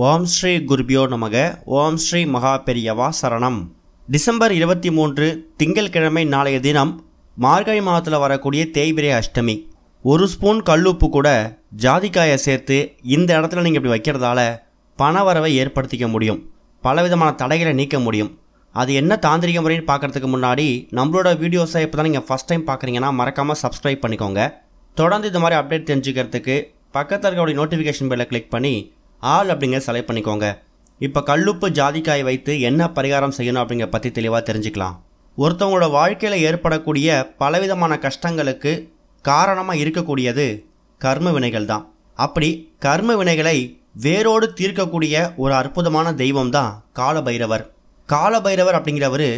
ஓம் ஸ்ரீ குருபியோ நமக. ஓம் ஸ்ரீ மகா பெரியவா சரணம். டிசம்பர் 23 திங்கட்கிழமை நாளைய தினம் மார்கழி மாதத்தில் வரக்கூடிய தேய்பிரை அஷ்டமி. ஒரு ஸ்பூன் கல்லுப்பு கூட ஜாதிக்காயை சேர்த்து இந்த இடத்துல நீங்கள் இப்படி வைக்கிறதால பணவரவை ஏற்படுத்திக்க முடியும். பலவிதமான தடைகளை நீக்க முடியும். அது என்ன தாந்திரிக முறைன்னு பார்க்குறதுக்கு முன்னாடி நம்மளோட வீடியோஸை இப்போ தான் நீங்கள் ஃபஸ்ட் டைம் பார்க்குறீங்கன்னா மறக்காமல் சப்ஸ்கிரைப் பண்ணிக்கோங்க. தொடர்ந்து இந்த மாதிரி அப்டேட் தெரிஞ்சுக்கிறதுக்கு பக்கத்தில் இருக்கக்கூடிய நோட்டிஃபிகேஷன் பெல்லை கிளிக் பண்ணி ஆல் அப்படிங்கிற செலக்ட் பண்ணிக்கோங்க. இப்போ கல்லுப்பு ஜாதிக்காய் வைத்து என்ன பரிகாரம் செய்யணும் அப்படிங்கிற பற்றி தெளிவாக தெரிஞ்சுக்கலாம். ஒருத்தவங்களோட வாழ்க்கையில் ஏற்படக்கூடிய பலவிதமான கஷ்டங்களுக்கு காரணமாக இருக்கக்கூடியது கர்ம வினைகள் தான். அப்படி கர்ம வினைகளை வேரோடு தீர்க்கக்கூடிய ஒரு அற்புதமான தெய்வம் தான் காலபைரவர். காலபைரவர் அப்படிங்கிறவர்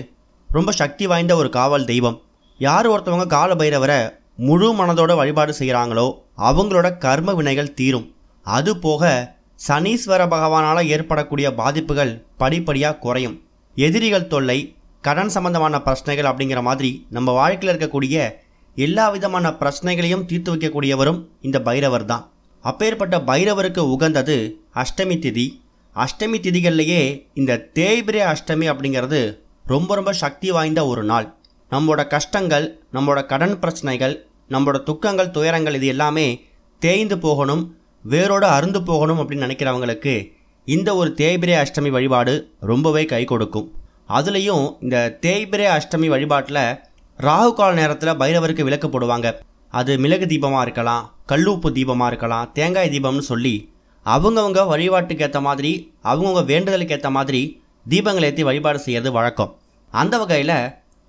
ரொம்ப சக்தி வாய்ந்த ஒரு காவல் தெய்வம். யார் ஒருத்தவங்க காலபைரவரை முழு மனதோட வழிபாடு செய்கிறாங்களோ அவங்களோட கர்ம வினைகள் தீரும். அது போக சனீஸ்வர பகவானால் ஏற்படக்கூடிய பாதிப்புகள் படிப்படியாக குறையும். எதிரிகள் தொல்லை, கடன் சம்பந்தமான பிரச்சனைகள் அப்படிங்கிற மாதிரி நம்ம வாழ்க்கையில் இருக்கக்கூடிய எல்லா விதமான பிரச்சனைகளையும் தீர்த்து வைக்கக்கூடியவரும் இந்த பைரவர் தான். அப்பேற்பட்ட பைரவருக்கு உகந்தது அஷ்டமி திதி. அஷ்டமி திதிகள்லேயே இந்த தேய்பிரை அஷ்டமி அப்படிங்கிறது ரொம்ப சக்தி வாய்ந்த ஒரு நாள். நம்மளோட கஷ்டங்கள், நம்மளோட கடன் பிரச்சனைகள், நம்மளோட துக்கங்கள், துயரங்கள் இது எல்லாமே தேய்ந்து போகணும், வேரோடு அருந்து போகணும் அப்படின்னு நினைக்கிறவங்களுக்கு இந்த ஒரு தேய்பிரை அஷ்டமி வழிபாடு ரொம்பவே கை கொடுக்கும். அதுலேயும் இந்த தேய்பிரை அஷ்டமி வழிபாட்டில் ராகு கால நேரத்தில் பைரவருக்கு விளக்கு போடுவாங்க. அது மிளகு தீபமாக இருக்கலாம், கல்லுப்பு தீபமாக இருக்கலாம், தேங்காய் தீபம்னு சொல்லி அவங்கவுங்க வழிபாட்டுக்கு ஏற்ற மாதிரி, அவங்கவுங்க வேண்டுதலுக்கு ஏற்ற மாதிரி தீபங்களை ஏற்றி வழிபாடு செய்கிறது வழக்கம். அந்த வகையில்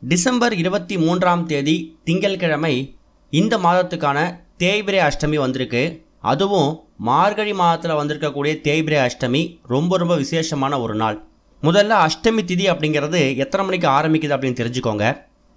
டிசம்பர் 23 திங்கட்கிழமை இந்த மாதத்துக்கான தேய்பிரை அஷ்டமி வந்திருக்கு. அதுவும் மார்கழி மாதத்தில் வந்திருக்கக்கூடிய தேய்பிரை அஷ்டமி ரொம்ப விசேஷமான ஒரு நாள். முதல்ல அஷ்டமி திதி அப்படிங்கிறது எத்தனை மணிக்கு ஆரம்பிக்குது அப்படின்னு தெரிஞ்சுக்கோங்க.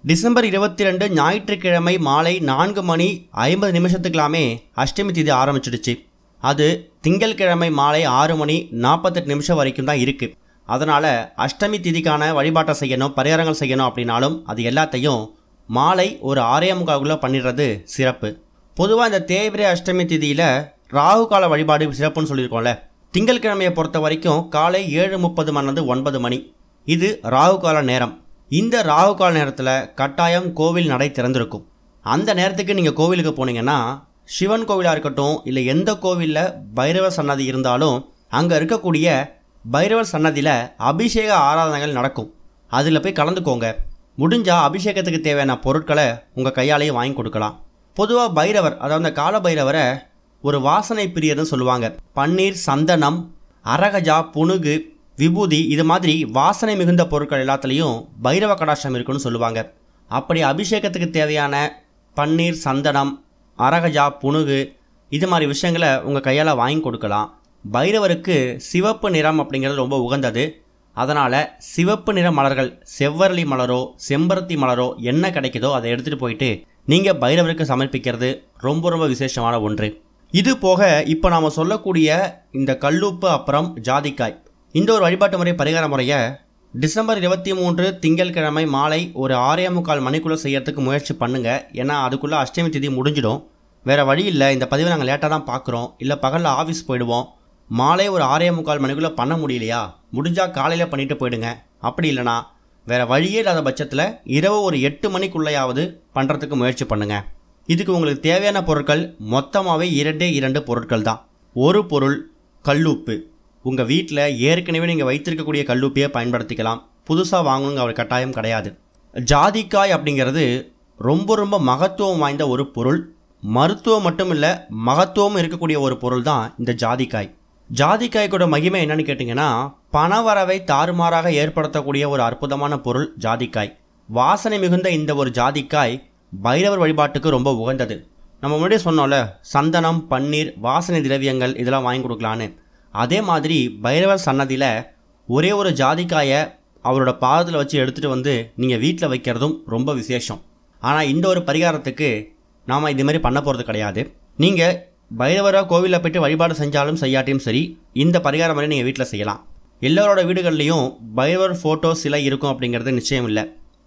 டிசம்பர் 22 ஞாயிற்றுக்கிழமை மாலை 4:50 அஷ்டமி திதி ஆரம்பிச்சிடுச்சு. அது திங்கட்கிழமை மாலை 6:48 வரைக்கும் தான் இருக்குது. அதனால் அஷ்டமி திதிக்கான வழிபாட்டை செய்யணும், பரிகாரங்கள் செய்யணும் அப்படின்னாலும் அது எல்லாத்தையும் மாலை ஒரு 6:45 பண்ணிடுறது சிறப்பு. பொதுவாக இந்த தேய்பிரை அஷ்டமி திதியில் ராகு கால வழிபாடு சிறப்புன்னு சொல்லியிருக்கோம்ல. திங்கட்கிழமையை பொறுத்த வரைக்கும் காலை 7:30 9 மணி இது ராகு கால நேரம். இந்த ராகு கால நேரத்தில் கட்டாயம் கோவில் நடை திறந்திருக்கும். அந்த நேரத்துக்கு நீங்கள் கோவிலுக்கு போனீங்கன்னா, சிவன் கோவிலாக இருக்கட்டும் இல்லை எந்த கோவிலில் பைரவர் சன்னதி இருந்தாலும் அங்கே இருக்கக்கூடிய பைரவர் சன்னதியில் அபிஷேக ஆராதனைகள் நடக்கும். அதில் போய் கலந்துக்கோங்க. முடிஞ்சால் அபிஷேகத்துக்கு தேவையான பொருட்களை உங்கள் கையாலேயே வாங்கி கொடுக்கலாம். பொதுவாக பைரவர், அதாவது அந்த கால பைரவரை ஒரு வாசனை பிரியர்னு சொல்லுவாங்க. பன்னீர், சந்தனம், அரகஜா, புனுகு, விபூதி இது மாதிரி வாசனை மிகுந்த பொருட்கள் எல்லாத்துலேயும் பைரவ கடாட்சம் இருக்குன்னு சொல்லுவாங்க. அப்படி அபிஷேகத்துக்கு தேவையான பன்னீர், சந்தனம், அரகஜா, புனுகு இது மாதிரி விஷயங்களை உங்கள் கையால் வாங்கி கொடுக்கலாம். பைரவருக்கு சிவப்பு நிறம் அப்படிங்கிறது ரொம்ப உகந்தது. அதனால் சிவப்பு நிற மலர்கள், செவ்வரளி மலரோ செம்பருத்தி மலரோ என்ன கிடைக்குதோ அதை எடுத்துகிட்டு போயிட்டு நீங்கள் பைரவருக்கு சமர்ப்பிக்கிறது ரொம்ப விசேஷமான ஒன்று. இது போக இப்போ நாம் சொல்லக்கூடிய இந்த கல்லுப்பு அப்புறம் ஜாதிக்காய், இந்த ஒரு வழிபாட்டு முறை பரிகார முறையை டிசம்பர் 23 திங்கட்கிழமை மாலை ஒரு 6:45 மணிக்குள்ளே செய்யறதுக்கு முயற்சி பண்ணுங்கள். ஏன்னா அதுக்குள்ளே அஷ்டமி திதி முடிஞ்சிடும். வேறு வழி இல்லை. இந்த பதிவை நாங்கள் லேட்டாக தான் பார்க்குறோம், இல்லை பகலில் ஆஃபீஸ் போயிடுவோம். மாலை ஒரு 6:45 மணிக்குள்ளே பண்ண முடியலையா, முடிஞ்சால் காலையில் பண்ணிவிட்டு போயிடுங்க. அப்படி இல்லைனா வேறு வழியே இல்லாத பட்சத்தில் இரவு ஒரு 8 மணிக்குள்ளேயாவது பண்ணுறதுக்கு முயற்சி பண்ணுங்கள். இதுக்கு உங்களுக்கு தேவையான பொருட்கள் மொத்தமாகவே 2 பொருட்கள் தான். ஒரு பொருள் கல்லுப்பு. உங்கள் வீட்டில் ஏற்கனவே நீங்கள் வைத்திருக்கக்கூடிய கல்லுப்பையே பயன்படுத்திக்கலாம். புதுசாக வாங்கணுங்க அவர் கட்டாயம் கிடையாது. ஜாதிக்காய் அப்படிங்கிறது ரொம்ப மகத்துவம் வாய்ந்த ஒரு பொருள். மருத்துவம் மட்டும் இல்லை, மகத்துவம் இருக்கக்கூடிய ஒரு பொருள் தான் இந்த ஜாதிக்காய். ஜாதிக்காய்க்கூட மகிமை என்னன்னு கேட்டிங்கன்னா, பணவரவை தாறுமாறாக ஏற்படுத்தக்கூடிய ஒரு அற்புதமான பொருள் ஜாதிக்காய். வாசனை மிகுந்த இந்த ஒரு ஜாதிக்காய் பைரவர் வழிபாட்டுக்கு ரொம்ப உகந்தது. நம்ம முன்னாடியே சொன்னோம்ல, சந்தனம், பன்னீர், வாசனை திரவியங்கள் இதெல்லாம் வாங்கி கொடுக்கலான்னு. அதே மாதிரி பைரவர் சன்னதியில் ஒரே ஒரு ஜாதிக்காயை அவரோட பாதத்தில் வச்சு எடுத்துகிட்டு வந்து நீங்கள் வீட்டில் வைக்கிறதும் ரொம்ப விசேஷம். ஆனால் இந்த ஒரு பரிகாரத்துக்கு நாம் இதுமாரி பண்ண போகிறது கிடையாது. நீங்கள் பைரவராக கோவிலில் போய்ட்டு வழிபாடு செஞ்சாலும் செய்யாட்டியும் சரி, இந்த பரிகாரம் மாதிரி நீங்கள் வீட்டில் செய்யலாம். எல்லோரோட வீடுகள்லேயும் பைரவர் ஃபோட்டோ சிலை இருக்கும் அப்படிங்கிறது நிச்சயம் இல்லை.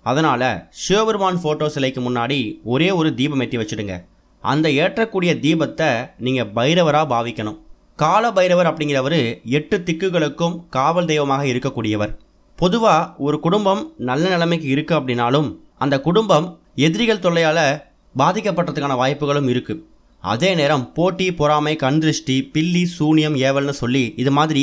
அதனால் சிவபெருமான் ஃபோட்டோ சிலைக்கு முன்னாடி ஒரே ஒரு தீபம் ஏற்றி வச்சுடுங்க. அந்த ஏற்றக்கூடிய தீபத்தை நீங்கள் பைரவராக பாவிக்கணும். கால பைரவர் அப்படிங்கிறவர் 8 திக்குகளுக்கும் காவல் தெய்வமாக இருக்கக்கூடியவர். பொதுவாக ஒரு குடும்பம் நல்ல நிலைமைக்கு இருக்குது அப்படின்னாலும் அந்த குடும்பம் எதிரிகள் தொல்லையால் பாதிக்கப்பட்டதுக்கான வாய்ப்புகளும் இருக்குது. அதே நேரம் போட்டி, பொறாமை, கண்திருஷ்டி, பில்லி, சூனியம், ஏவல்னு சொல்லி இது மாதிரி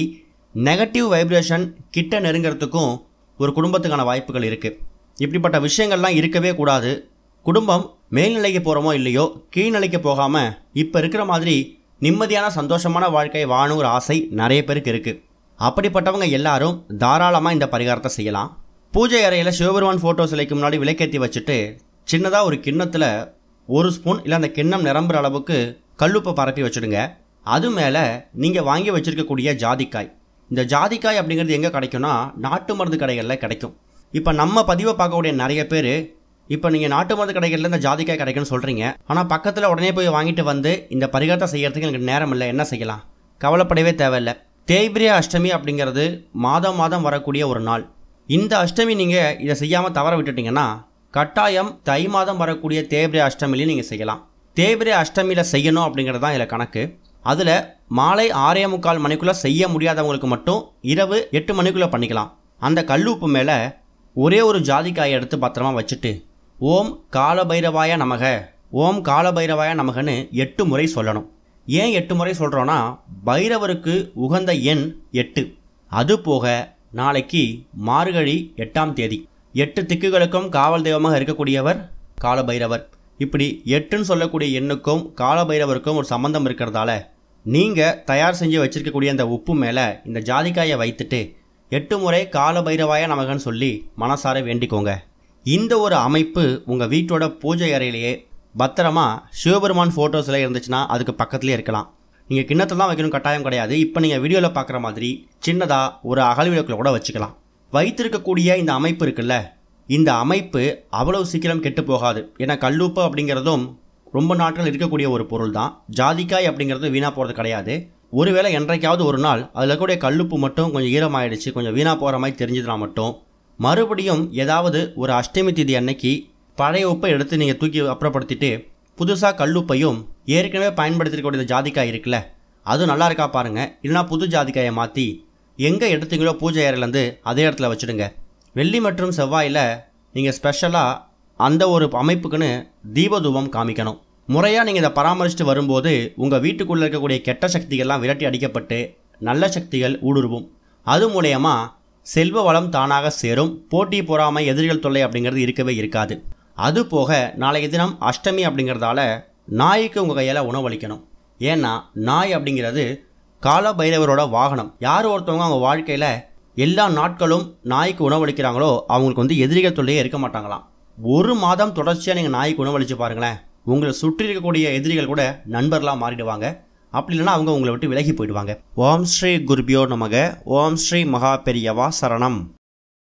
நெகட்டிவ் வைப்ரேஷன் கிட்ட நெருங்கிறதுக்கும் ஒரு குடும்பத்துக்கான வாய்ப்புகள் இருக்குது. இப்படிப்பட்ட விஷயங்கள்லாம் இருக்கவே கூடாது. குடும்பம் மேல்நிலைக்கு போகிறோமோ இல்லையோ கீழ்நிலைக்கு போகாமல் இப்போ இருக்கிற மாதிரி நிம்மதியான சந்தோஷமான வாழ்க்கை வாழணுங்கிற ஆசை நிறைய பேருக்கு இருக்குது. அப்படிப்பட்டவங்க எல்லாரும் தாராளமாக இந்த பரிகாரத்தை செய்யலாம். பூஜை அறையில் சிவபெருமான் ஃபோட்டோ சிலைக்கு முன்னாடி விளக்கேற்றி வச்சுட்டு சின்னதாக ஒரு கிண்ணத்தில் 1 ஸ்பூன் இல்லை அந்த கிண்ணம் நிரம்புற அளவுக்கு கல்லுப்பை பரப்பி வச்சுடுங்க. அது மேலே நீங்கள் வாங்கி வச்சுருக்கக்கூடிய ஜாதிக்காய், இந்த ஜாதிக்காய் அப்படிங்கிறது எங்கே கிடைக்கும்னா நாட்டு மருந்து கடைகளில் கிடைக்கும். இப்போ நம்ம பதிவை பார்க்கக்கூடிய நிறைய பேர் இப்போ நீங்கள் நாட்டு மருந்து கடைகளில் இந்த ஜாதிக்காய் கிடைக்குன்னு சொல்கிறீங்க. ஆனால் பக்கத்தில் உடனே போய் வாங்கிட்டு வந்து இந்த பரிகாரத்தை செய்கிறதுக்கு எனக்கு நேரம் இல்லை, என்ன செய்யலாம்? கவலைப்படவே தேவையில்லை. தேய்பிரை அஷ்டமி அப்படிங்கிறது மாதம் மாதம் வரக்கூடிய ஒரு நாள். இந்த அஷ்டமி நீங்கள் இதை செய்யாமல் தவற விட்டுட்டிங்கன்னா கட்டாயம் தை மாதம் வரக்கூடிய தேய்பிரை அஷ்டமிலையும் நீங்கள் செய்யலாம். தேய்பிரை அஷ்டமியில் செய்யணும் அப்படிங்கிறது தான் இதில் கணக்கு. அதில் மாலை 6:45 மணிக்குள்ளே செய்ய முடியாதவங்களுக்கு மட்டும் இரவு 8 மணிக்குள்ளே பண்ணிக்கலாம். அந்த கல்லுப்பு மேலே ஒரே ஒரு ஜாதிக்காயை எடுத்து பத்திரமா வச்சுட்டு ஓம் காலபைரவாய நமக, ஓம் காலபைரவாய நமகன்னு 8 முறை சொல்லணும். ஏன் 8 முறை சொல்கிறோன்னா பைரவருக்கு உகந்த எண் 8. அது போக நாளைக்கு மார்கழி 8ஆம் தேதி 8 திக்குகளுக்கும் காவல் தெய்வமாக இருக்கக்கூடியவர் காலபைரவர். இப்படி 8ன்னு சொல்லக்கூடிய எண்ணுக்கும் காலபைரவருக்கும் ஒரு சம்பந்தம் இருக்கிறதால நீங்கள் தயார் செஞ்சு வச்சுருக்கக்கூடிய அந்த உப்பு மேலே இந்த ஜாதிக்காயை வைத்துட்டு 8 முறை காலபைரவாய நமகன்னு சொல்லி மனசார வேண்டிக்கோங்க. இந்த ஒரு அமைப்பு உங்கள் வீட்டோட பூஜை அறையிலேயே பத்திரமா சிவபெருமான் ஃபோட்டோஸில் இருந்துச்சுன்னா அதுக்கு பக்கத்துலேயே இருக்கலாம். நீங்கள் கிண்ணத்தில் தான் வைக்கணும் கட்டாயம் கிடையாது. இப்போ நீங்கள் வீடியோவில் பார்க்குற மாதிரி சின்னதாக ஒரு அகல் விளக்கில் கூட வச்சுக்கலாம். வைத்திருக்கக்கூடிய இந்த அமைப்பு இருக்குல்ல, இந்த அமைப்பு அவ்வளவு சீக்கிரம் கெட்டு போகாது. ஏன்னா கல்லுப்பு அப்படிங்கிறதும் ரொம்ப நாட்கள் இருக்கக்கூடிய ஒரு பொருள் தான். ஜாதிக்காய் அப்படிங்கிறது வீணாக போகிறது கிடையாது. ஒருவேளை என்றைக்காவது ஒரு நாள் அதில் இருக்கக்கூடிய கல்லுப்பு மட்டும் கொஞ்சம் ஈரமாயிடுச்சு, கொஞ்சம் வீணாக போகிற மாதிரி தெரிஞ்சதுனா மட்டும் மறுபடியும் ஏதாவது ஒரு அஷ்டமி திதி அன்னைக்கு பழைய உப்பை எடுத்து நீங்கள் தூக்கி அப்புறப்படுத்திட்டு புதுசாக கல்லுப்பையும் ஏற்கனவே பயன்படுத்திருக்கக்கூடிய ஜாதிக்காய் இருக்குல்ல, அதுவும் நல்லா இருக்கா பாருங்கள். இல்லைனா புது ஜாதிக்காயை மாற்றி எங்கே எடுத்தீங்களோ பூஜை அறையிலேருந்து அதே இடத்துல வச்சுடுங்க. வெள்ளி மற்றும் செவ்வாயில் நீங்கள் ஸ்பெஷலாக அந்த ஒரு அமைப்புக்குன்னு தீபதூபம் காமிக்கணும். முறையாக நீங்கள் இதை பராமரிச்சுட்டு வரும்போது உங்கள் வீட்டுக்குள்ளே இருக்கக்கூடிய கெட்ட சக்திகள்லாம் விரட்டி அடிக்கப்பட்டு நல்ல சக்திகள் ஊடுருவும். அது மூலயமா செல்வ வளம் தானாக சேரும். போட்டி, பொறாமை, எதிரிகள் தொல்லை அப்படிங்கிறது இருக்கவே இருக்காது. அது போக நாளைக்கு தினம் அஷ்டமி அப்படிங்கிறதால நாய்க்கு உங்கள் கையில் உணவளிக்கணும். ஏன்னா நாய் அப்படிங்கிறது கால பைரவரோட வாகனம். யார் ஒருத்தவங்க அவங்க வாழ்க்கையில் எல்லா நாட்களும் நாய்க்கு உணவளிக்கிறாங்களோ அவங்களுக்கு எதிரிகள் தொல்லையே இருக்க மாட்டாங்களாம். 1 மாதம் தொடர்ச்சியாக நீங்கள் நாய்க்கு உணவளித்து பாருங்களேன், உங்களை சுற்றி இருக்கக்கூடிய எதிரிகள் கூட நண்பர்களாக மாறிடுவாங்க. அப்படி இல்லைன்னா அவங்க உங்களை விட்டு விலகி போயிடுவாங்க. ஓம் ஸ்ரீ குருபியோ நமக. ஓம் ஸ்ரீ மகா பெரியவா சரணம்.